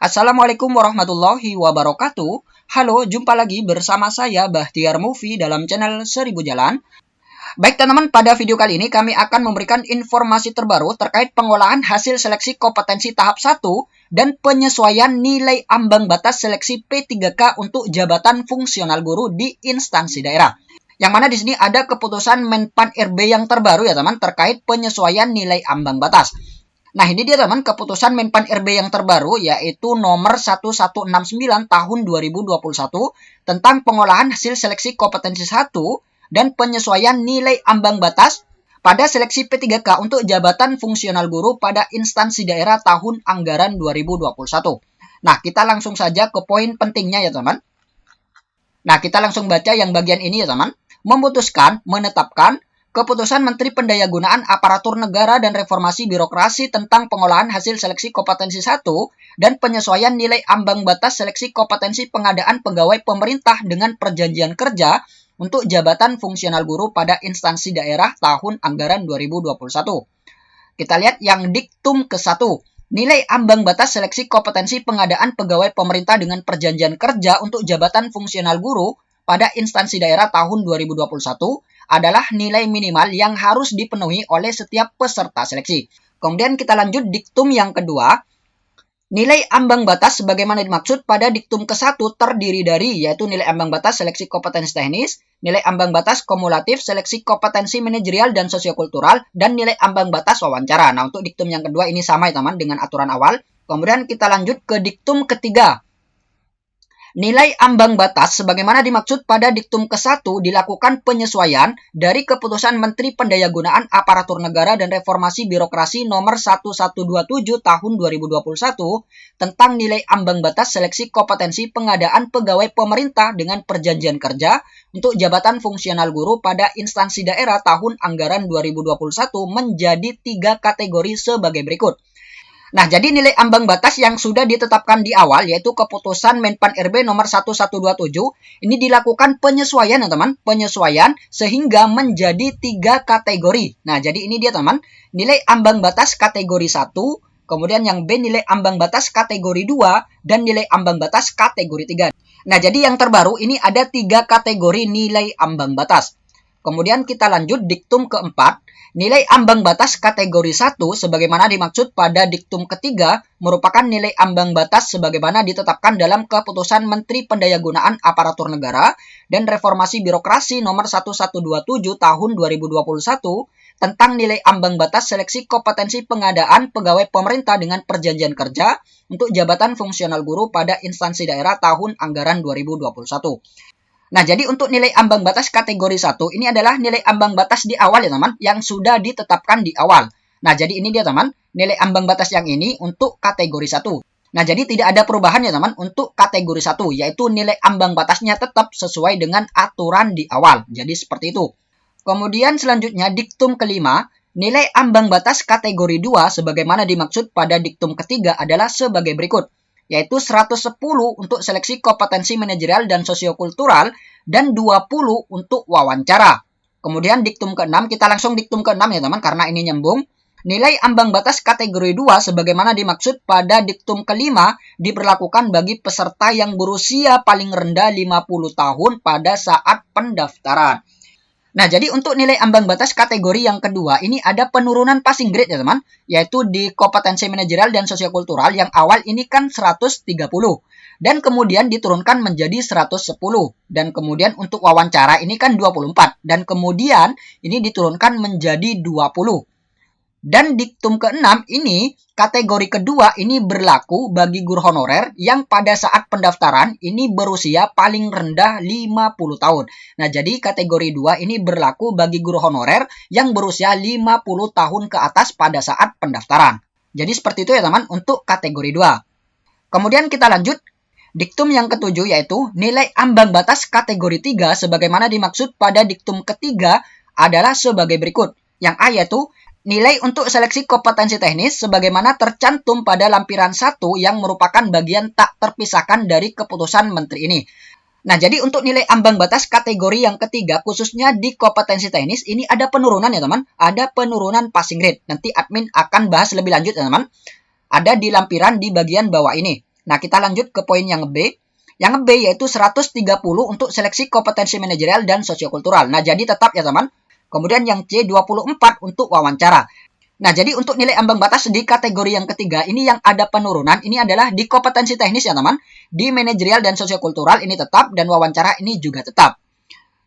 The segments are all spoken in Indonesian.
Assalamualaikum warahmatullahi wabarakatuh. Halo, jumpa lagi bersama saya Bahtiar Movie dalam channel 1000 Jalan. Baik teman-teman, pada video kali ini kami akan memberikan informasi terbaru terkait pengolahan hasil seleksi kompetensi tahap 1 dan penyesuaian nilai ambang batas seleksi P3K untuk jabatan fungsional guru di instansi daerah. Yang mana di sini ada keputusan Menpan RB yang terbaru ya teman terkait penyesuaian nilai ambang batas. Nah, ini dia teman keputusan Menpan RB yang terbaru yaitu nomor 1169 tahun 2021 tentang pengolahan hasil seleksi kompetensi 1 dan penyesuaian nilai ambang batas pada seleksi P3K untuk jabatan fungsional guru pada instansi daerah tahun anggaran 2021. Nah, kita langsung saja ke poin pentingnya ya teman. Nah, kita langsung baca yang bagian ini ya teman. Memutuskan, menetapkan Keputusan Menteri Pendayagunaan Aparatur Negara dan Reformasi Birokrasi tentang pengolahan hasil seleksi kompetensi 1 dan penyesuaian nilai ambang batas seleksi kompetensi pengadaan pegawai pemerintah dengan perjanjian kerja untuk jabatan fungsional guru pada instansi daerah tahun anggaran 2021. Kita lihat yang diktum ke-1. Nilai ambang batas seleksi kompetensi pengadaan pegawai pemerintah dengan perjanjian kerja untuk jabatan fungsional guru pada instansi daerah tahun 2021 adalah nilai minimal yang harus dipenuhi oleh setiap peserta seleksi. Kemudian kita lanjut diktum yang kedua. Nilai ambang batas sebagaimana dimaksud pada diktum ke-1 terdiri dari yaitu nilai ambang batas seleksi kompetensi teknis, nilai ambang batas kumulatif seleksi kompetensi manajerial dan sosiokultural, dan nilai ambang batas wawancara. Nah, untuk diktum yang kedua ini sama ya teman dengan aturan awal. Kemudian kita lanjut ke diktum ketiga. Nilai ambang batas sebagaimana dimaksud pada diktum ke-1 dilakukan penyesuaian dari Keputusan Menteri Pendayagunaan Aparatur Negara dan Reformasi Birokrasi nomor 1127 tahun 2021 tentang nilai ambang batas seleksi kompetensi pengadaan pegawai pemerintah dengan perjanjian kerja untuk jabatan fungsional guru pada instansi daerah tahun anggaran 2021 menjadi 3 kategori sebagai berikut. Nah, jadi nilai ambang batas yang sudah ditetapkan di awal, yaitu keputusan Menpan RB nomor 1127, ini dilakukan penyesuaian, ya teman, penyesuaian sehingga menjadi 3 kategori. Nah, jadi ini dia, teman, nilai ambang batas kategori 1, kemudian yang B nilai ambang batas kategori 2, dan nilai ambang batas kategori 3. Nah, jadi yang terbaru ini ada 3 kategori nilai ambang batas. Kemudian kita lanjut diktum keempat. Nilai ambang batas kategori 1 sebagaimana dimaksud pada diktum ketiga merupakan nilai ambang batas sebagaimana ditetapkan dalam Keputusan Menteri Pendayagunaan Aparatur Negara dan Reformasi Birokrasi nomor 1127 tahun 2021 tentang nilai ambang batas seleksi kompetensi pengadaan pegawai pemerintah dengan perjanjian kerja untuk jabatan fungsional guru pada instansi daerah tahun anggaran 2021. Nah, jadi untuk nilai ambang batas kategori 1, ini adalah nilai ambang batas di awal ya teman, yang sudah ditetapkan di awal. Nah, jadi ini dia teman, nilai ambang batas yang ini untuk kategori 1. Nah, jadi tidak ada perubahan ya teman untuk kategori 1, yaitu nilai ambang batasnya tetap sesuai dengan aturan di awal. Jadi seperti itu. Kemudian selanjutnya diktum kelima, nilai ambang batas kategori 2 sebagaimana dimaksud pada diktum ketiga adalah sebagai berikut. Yaitu 110 untuk seleksi kompetensi manajerial dan sosiokultural dan 20 untuk wawancara. Kemudian diktum ke-6, kita langsung diktum ke-6 ya teman karena ini nyambung. Nilai ambang batas kategori 2 sebagaimana dimaksud pada diktum kelima diberlakukan bagi peserta yang berusia paling rendah 50 tahun pada saat pendaftaran. Nah, jadi untuk nilai ambang batas kategori yang kedua, ini ada penurunan passing grade ya teman, yaitu di kompetensi manajerial dan sosiokultural yang awal ini kan 130, dan kemudian diturunkan menjadi 110, dan kemudian untuk wawancara ini kan 24, dan kemudian ini diturunkan menjadi 20. Dan diktum ke-6 ini, kategori kedua ini berlaku bagi guru honorer yang pada saat pendaftaran ini berusia paling rendah 50 tahun. Nah, jadi kategori 2 ini berlaku bagi guru honorer yang berusia 50 tahun ke atas pada saat pendaftaran. Jadi seperti itu ya teman untuk kategori 2. Kemudian kita lanjut. Diktum yang ketujuh yaitu nilai ambang batas kategori 3 sebagaimana dimaksud pada diktum ketiga adalah sebagai berikut. Yang A yaitu nilai untuk seleksi kompetensi teknis sebagaimana tercantum pada lampiran 1 yang merupakan bagian tak terpisahkan dari keputusan menteri ini. Nah, jadi untuk nilai ambang batas kategori yang ketiga, khususnya di kompetensi teknis, ini ada penurunan ya teman. Ada penurunan passing grade. Nanti admin akan bahas lebih lanjut ya teman. Ada di lampiran di bagian bawah ini. Nah, kita lanjut ke poin yang B. Yang B yaitu 130 untuk seleksi kompetensi manajerial dan sosiokultural. Nah, jadi tetap ya teman. Kemudian yang C 24 untuk wawancara. Nah, jadi untuk nilai ambang batas di kategori yang ketiga, ini yang ada penurunan, ini adalah di kompetensi teknis ya teman. Di manajerial dan sosiokultural ini tetap, dan wawancara ini juga tetap.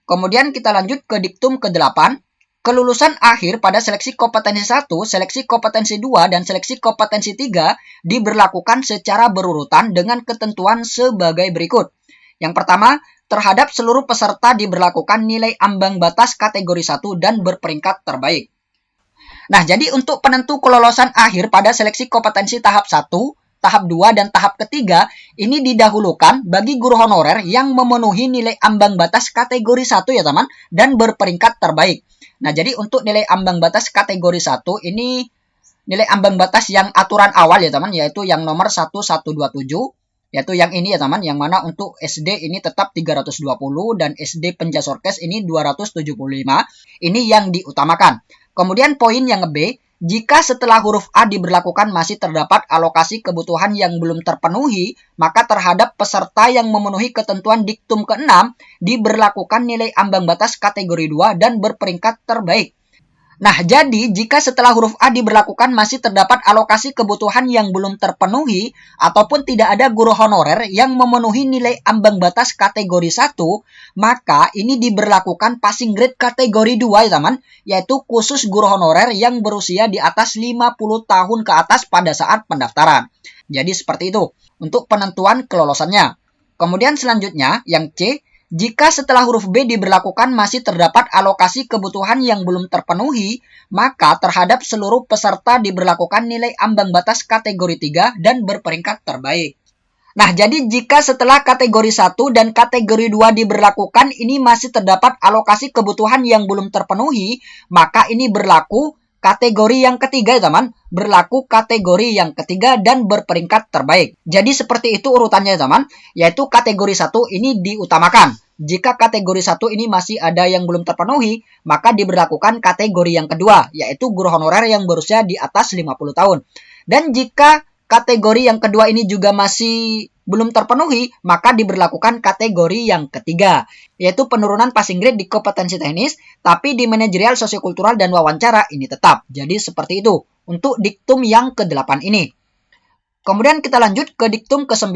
Kemudian kita lanjut ke diktum ke-8. Kelulusan akhir pada seleksi kompetensi 1, seleksi kompetensi 2, dan seleksi kompetensi 3 diberlakukan secara berurutan dengan ketentuan sebagai berikut. Yang pertama, terhadap seluruh peserta diberlakukan nilai ambang batas kategori 1 dan berperingkat terbaik. Nah, jadi untuk penentu kelolosan akhir pada seleksi kompetensi tahap 1, tahap 2, dan tahap ketiga, ini didahulukan bagi guru honorer yang memenuhi nilai ambang batas kategori 1 ya teman, dan berperingkat terbaik. Nah, jadi untuk nilai ambang batas kategori 1, ini nilai ambang batas yang aturan awal ya teman, yaitu yang nomor 1127, yaitu yang ini ya teman, yang mana untuk SD ini tetap 320 dan SD Penjasorkes ini 275, ini yang diutamakan. Kemudian poin yang B, jika setelah huruf A diberlakukan masih terdapat alokasi kebutuhan yang belum terpenuhi, maka terhadap peserta yang memenuhi ketentuan diktum ke-6 diberlakukan nilai ambang batas kategori 2 dan berperingkat terbaik. Nah, jadi jika setelah huruf A diberlakukan masih terdapat alokasi kebutuhan yang belum terpenuhi ataupun tidak ada guru honorer yang memenuhi nilai ambang batas kategori 1, maka ini diberlakukan passing grade kategori 2 ya teman, yaitu khusus guru honorer yang berusia di atas 50 tahun ke atas pada saat pendaftaran. Jadi seperti itu untuk penentuan kelolosannya. Kemudian selanjutnya yang C, jika setelah huruf B diberlakukan masih terdapat alokasi kebutuhan yang belum terpenuhi, maka terhadap seluruh peserta diberlakukan nilai ambang batas kategori 3 dan berperingkat terbaik. Nah, jadi jika setelah kategori 1 dan kategori 2 diberlakukan ini masih terdapat alokasi kebutuhan yang belum terpenuhi, maka ini berlaku kategori yang ketiga ya teman, berlaku kategori yang ketiga dan berperingkat terbaik. Jadi seperti itu urutannya ya teman, yaitu kategori 1 ini diutamakan. Jika kategori 1 ini masih ada yang belum terpenuhi, maka diberlakukan kategori yang kedua, yaitu guru honorer yang berusia di atas 50 tahun. Dan jika kategori yang kedua ini juga masih belum terpenuhi, maka diberlakukan kategori yang ketiga, yaitu penurunan passing grade di kompetensi teknis, tapi di manajerial, sosiokultural, dan wawancara ini tetap. Jadi seperti itu untuk diktum yang ke-8 ini. Kemudian kita lanjut ke diktum ke-9.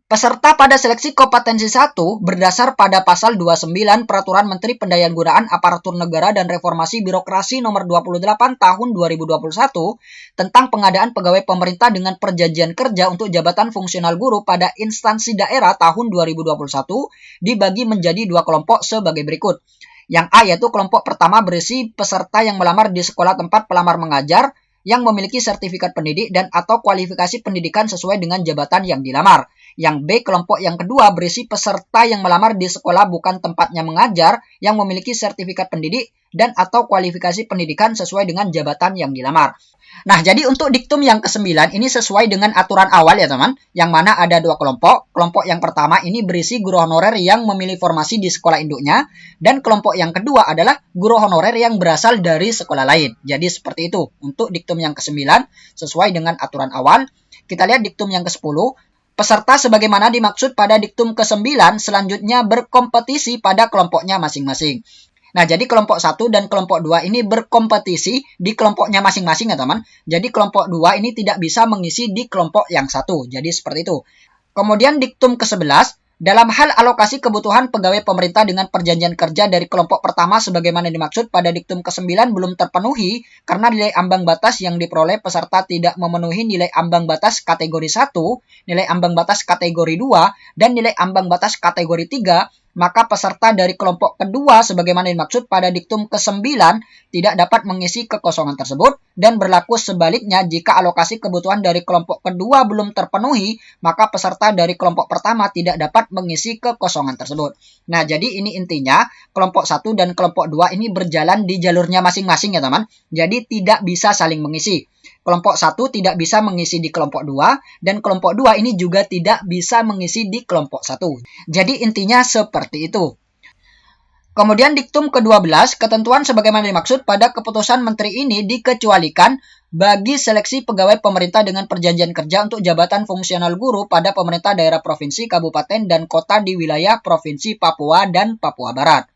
Peserta pada seleksi kompetensi 1 berdasar pada pasal 29 Peraturan Menteri Pendayaan Aparatur Negara dan Reformasi Birokrasi nomor 28 tahun 2021 tentang pengadaan pegawai pemerintah dengan perjanjian kerja untuk jabatan fungsional guru pada instansi daerah tahun 2021 dibagi menjadi dua kelompok sebagai berikut. Yang A yaitu kelompok pertama berisi peserta yang melamar di sekolah tempat pelamar mengajar yang memiliki sertifikat pendidik dan atau kualifikasi pendidikan sesuai dengan jabatan yang dilamar. Yang B, kelompok yang kedua berisi peserta yang melamar di sekolah bukan tempatnya mengajar yang memiliki sertifikat pendidik dan atau kualifikasi pendidikan sesuai dengan jabatan yang dilamar. Nah, jadi untuk diktum yang ke-9 ini sesuai dengan aturan awal ya teman, yang mana ada dua kelompok. Kelompok yang pertama ini berisi guru honorer yang memilih formasi di sekolah induknya, dan kelompok yang kedua adalah guru honorer yang berasal dari sekolah lain. Jadi seperti itu untuk diktum yang ke-9 sesuai dengan aturan awal. Kita lihat diktum yang ke-10. Peserta sebagaimana dimaksud pada diktum ke-9 selanjutnya berkompetisi pada kelompoknya masing-masing. Nah, jadi kelompok 1 dan kelompok 2 ini berkompetisi di kelompoknya masing-masing ya teman. Jadi kelompok 2 ini tidak bisa mengisi di kelompok yang 1. Jadi seperti itu. Kemudian diktum ke-11. Dalam hal alokasi kebutuhan pegawai pemerintah dengan perjanjian kerja dari kelompok pertama sebagaimana dimaksud pada diktum ke-9 belum terpenuhi karena nilai ambang batas yang diperoleh peserta tidak memenuhi nilai ambang batas kategori 1, nilai ambang batas kategori 2, dan nilai ambang batas kategori 3, maka peserta dari kelompok kedua sebagaimana dimaksud pada diktum ke-9 tidak dapat mengisi kekosongan tersebut, dan berlaku sebaliknya jika alokasi kebutuhan dari kelompok kedua belum terpenuhi, maka peserta dari kelompok pertama tidak dapat mengisi kekosongan tersebut. Nah, jadi ini intinya kelompok 1 dan kelompok 2 ini berjalan di jalurnya masing-masing ya teman. Jadi tidak bisa saling mengisi. kelompok 1 tidak bisa mengisi di kelompok 2, dan kelompok 2 ini juga tidak bisa mengisi di kelompok 1. Jadi intinya seperti itu. Kemudian diktum ke-12, ketentuan sebagaimana dimaksud pada keputusan menteri ini dikecualikan bagi seleksi pegawai pemerintah dengan perjanjian kerja untuk jabatan fungsional guru pada pemerintah daerah provinsi, kabupaten, dan kota di wilayah Provinsi Papua dan Papua Barat.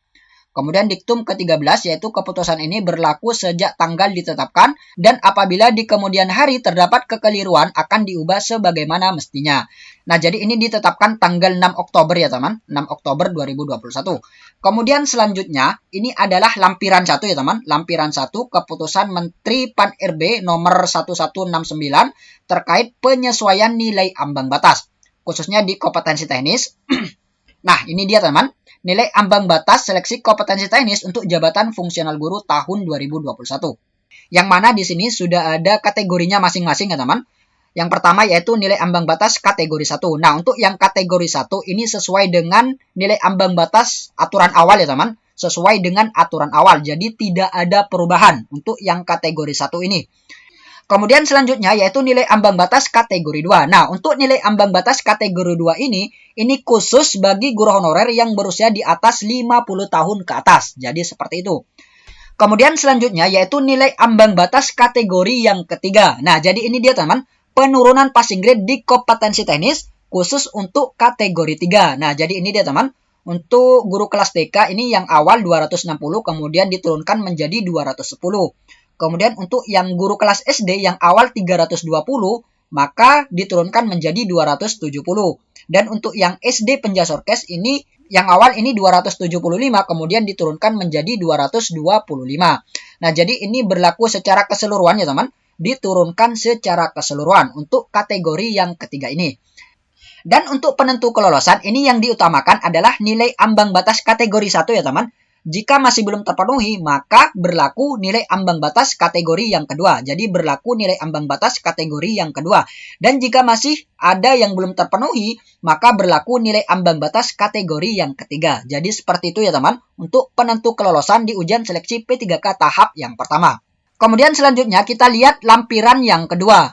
Kemudian diktum ke-13 yaitu keputusan ini berlaku sejak tanggal ditetapkan dan apabila di kemudian hari terdapat kekeliruan akan diubah sebagaimana mestinya. Nah, jadi ini ditetapkan tanggal 6 Oktober ya teman, 6 Oktober 2021. Kemudian selanjutnya ini adalah lampiran 1 ya teman, lampiran 1 keputusan Menteri Pan-RB nomor 1169 terkait penyesuaian nilai ambang batas, khususnya di kompetensi teknis. Nah, ini dia teman. Nilai ambang batas seleksi kompetensi teknis untuk jabatan fungsional guru tahun 2021. Yang mana di sini sudah ada kategorinya masing-masing ya teman. Yang pertama yaitu nilai ambang batas kategori 1. Nah, untuk yang kategori 1 ini sesuai dengan nilai ambang batas aturan awal ya teman. Sesuai dengan aturan awal. Jadi tidak ada perubahan untuk yang kategori 1 ini. Kemudian selanjutnya yaitu nilai ambang batas kategori 2. Nah, untuk nilai ambang batas kategori 2 ini khusus bagi guru honorer yang berusia di atas 50 tahun ke atas. Jadi seperti itu. Kemudian selanjutnya yaitu nilai ambang batas kategori yang ketiga. Nah, jadi ini dia teman, penurunan passing grade di kompetensi teknis khusus untuk kategori 3. Nah, jadi ini dia teman, untuk guru kelas TK ini yang awal 260 kemudian diturunkan menjadi 210. Kemudian untuk yang guru kelas SD yang awal 320, maka diturunkan menjadi 270. Dan untuk yang SD Penjasorkes ini, yang awal ini 275, kemudian diturunkan menjadi 225. Nah, jadi ini berlaku secara keseluruhan ya teman, diturunkan secara keseluruhan untuk kategori yang ketiga ini. Dan untuk penentu kelolosan, ini yang diutamakan adalah nilai ambang batas kategori 1 ya teman. Jika masih belum terpenuhi, maka berlaku nilai ambang batas kategori yang kedua. Jadi berlaku nilai ambang batas kategori yang kedua. Dan jika masih ada yang belum terpenuhi, maka berlaku nilai ambang batas kategori yang ketiga. Jadi seperti itu ya teman, untuk penentu kelolosan di ujian seleksi P3K tahap yang pertama. Kemudian selanjutnya kita lihat lampiran yang kedua.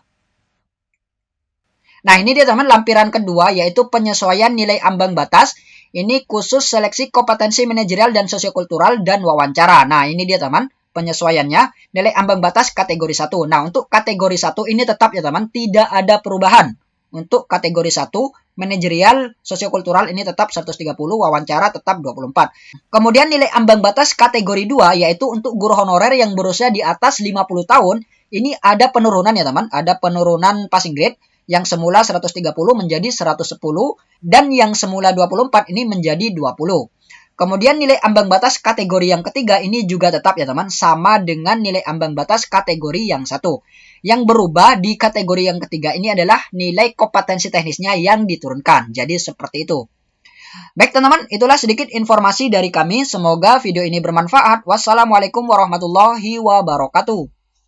Nah, ini dia teman, lampiran kedua yaitu penyesuaian nilai ambang batas. Ini khusus seleksi kompetensi manajerial dan sosiokultural dan wawancara. Nah, ini dia teman, penyesuaiannya nilai ambang batas kategori 1. Nah, untuk kategori 1 ini tetap ya teman, tidak ada perubahan. Untuk kategori 1, manajerial sosiokultural ini tetap 130, wawancara tetap 24. Kemudian nilai ambang batas kategori 2 yaitu untuk guru honorer yang berusia di atas 50 tahun, ini ada penurunan ya teman, ada penurunan passing grade. Yang semula 130 menjadi 110, dan yang semula 24 ini menjadi 20. Kemudian nilai ambang batas kategori yang ketiga ini juga tetap ya teman, sama dengan nilai ambang batas kategori yang satu. Yang berubah di kategori yang ketiga ini adalah nilai kompetensi teknisnya yang diturunkan. Jadi seperti itu. Baik teman-teman, itulah sedikit informasi dari kami. Semoga video ini bermanfaat. Wassalamualaikum warahmatullahi wabarakatuh.